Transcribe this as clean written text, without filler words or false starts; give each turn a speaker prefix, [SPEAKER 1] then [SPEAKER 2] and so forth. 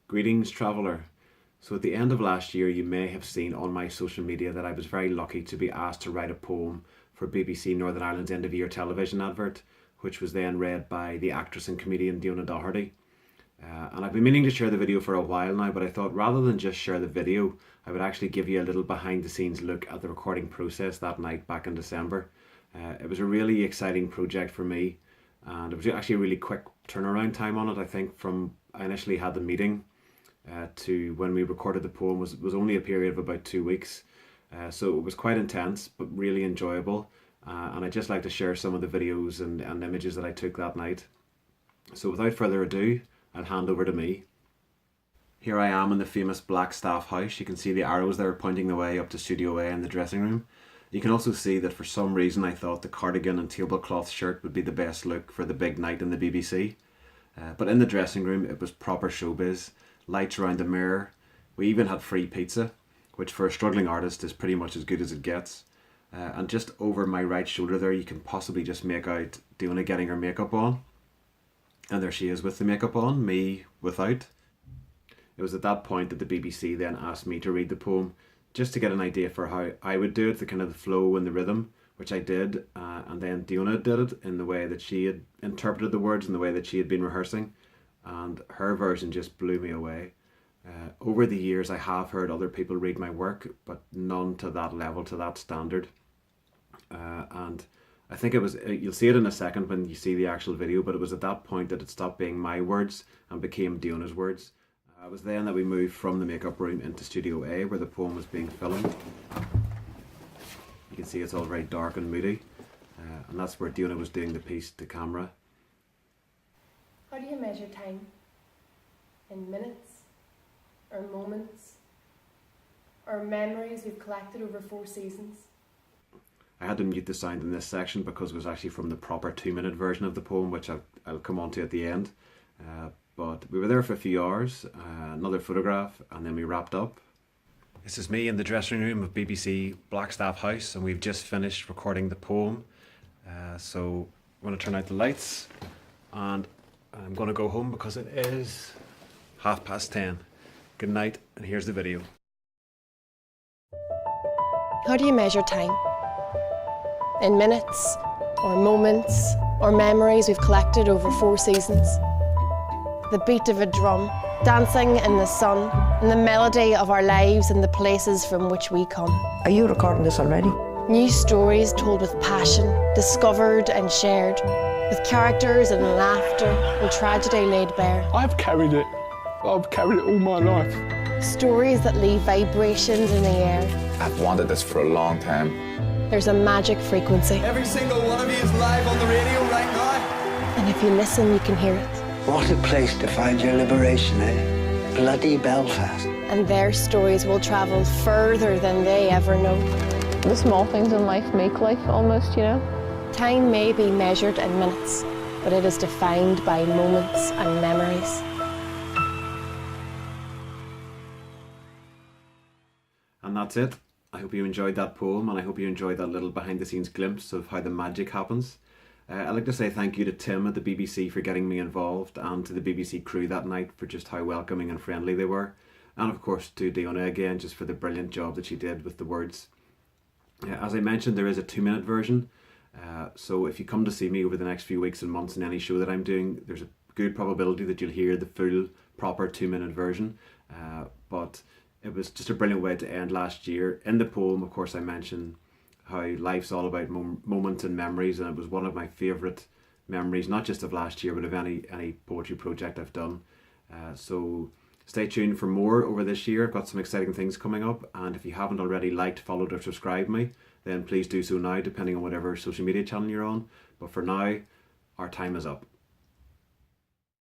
[SPEAKER 1] Greetings, traveller. So at the end of last year, you may have seen on my social media that I was very lucky to be asked to write a poem for BBC Northern Ireland's end of year television advert, which was then read by the actress and comedian Diona Doherty. And I've been meaning to share the video for a while now, but I thought rather than just share the video, I would actually give you a little behind the scenes look at the recording process that night back in December. It was a really exciting project for me, and it was actually a really quick turnaround time on it. I think from I initially had the meeting to when we recorded the poem was only a period of about 2 weeks. So it was quite intense, but really enjoyable. And I'd just like to share some of the videos and images that I took that night. So without further ado, I'll hand over to me. Here I am in the famous black staff house. You can see the arrows there pointing the way up to Studio A in the dressing room. You can also see that for some reason I thought the cardigan and tablecloth shirt would be the best look for the big night in the BBC. But in the dressing room it was proper showbiz. Lights around the mirror. We even had free pizza, which for a struggling artist is pretty much as good as it gets. And just over my right shoulder there, you can possibly just make out Diona getting her makeup on. And there she is with the makeup on, me without. It was at that point that the BBC then asked me to read the poem, just to get an idea for how I would do it, the kind of the flow and the rhythm, which I did. And then Diona did it in the way that she had interpreted the words and the way that she had been rehearsing. And her version just blew me away. Over the years I have heard other people read my work, but none to that level, to that standard. And I think it was, you'll see it in a second when you see the actual video, but it was at that point that it stopped being my words and became Diona's words. It was then that we moved from the makeup room into Studio A where the poem was being filmed. You can see it's all very dark and moody, and that's where Diona was doing the piece to camera.
[SPEAKER 2] How do you measure time? In minutes? Or moments? Or memories we've collected over 4 seasons?
[SPEAKER 1] I had to mute the sound in this section because it was actually from the proper 2-minute version of the poem, which I'll come on to at the end. But we were there for a few hours, another photograph, and then we wrapped up. This is me in the dressing room of BBC Blackstaff House, and we've just finished recording the poem. So I'm going to turn out the lights, and I'm going to go home because it is 10:30. Good night, and here's the video.
[SPEAKER 2] How do you measure time? In minutes, or moments, or memories we've collected over 4 seasons? The beat of a drum, dancing in the sun, and the melody of our lives and the places from which we come.
[SPEAKER 3] Are you recording this already?
[SPEAKER 2] New stories told with passion, discovered and shared, with characters and laughter and tragedy laid bare.
[SPEAKER 4] I've carried it all my life.
[SPEAKER 2] Stories that leave vibrations in the air.
[SPEAKER 5] I've wanted this for a long time.
[SPEAKER 2] There's a magic frequency.
[SPEAKER 6] Every single one of you is live on the radio right now.
[SPEAKER 2] And if you listen, you can hear it.
[SPEAKER 3] What a place to find your liberation, eh? Bloody Belfast.
[SPEAKER 2] And their stories will travel further than they ever know.
[SPEAKER 7] The small things in life make life almost, you know?
[SPEAKER 2] Time may be measured in minutes, but it is defined by moments and memories.
[SPEAKER 1] And that's it. I hope you enjoyed that poem, and I hope you enjoyed that little behind the scenes glimpse of how the magic happens. I'd like to say thank you to Tim at the BBC for getting me involved, and to the BBC crew that night for just how welcoming and friendly they were. And of course to Diona again, just for the brilliant job that she did with the words. As I mentioned, there is a 2-minute version. So if you come to see me over the next few weeks and months in any show that I'm doing, there's a good probability that you'll hear the full, proper 2-minute version. But it was just a brilliant way to end last year. In the poem, of course, I mentioned how life's all about moments and memories, and it was one of my favourite memories, not just of last year, but of any poetry project I've done. So stay tuned for more over this year. I've got some exciting things coming up, and if you haven't already liked, followed or subscribed me, then please do so now, depending on whatever social media channel you're on. But for now, our time is up.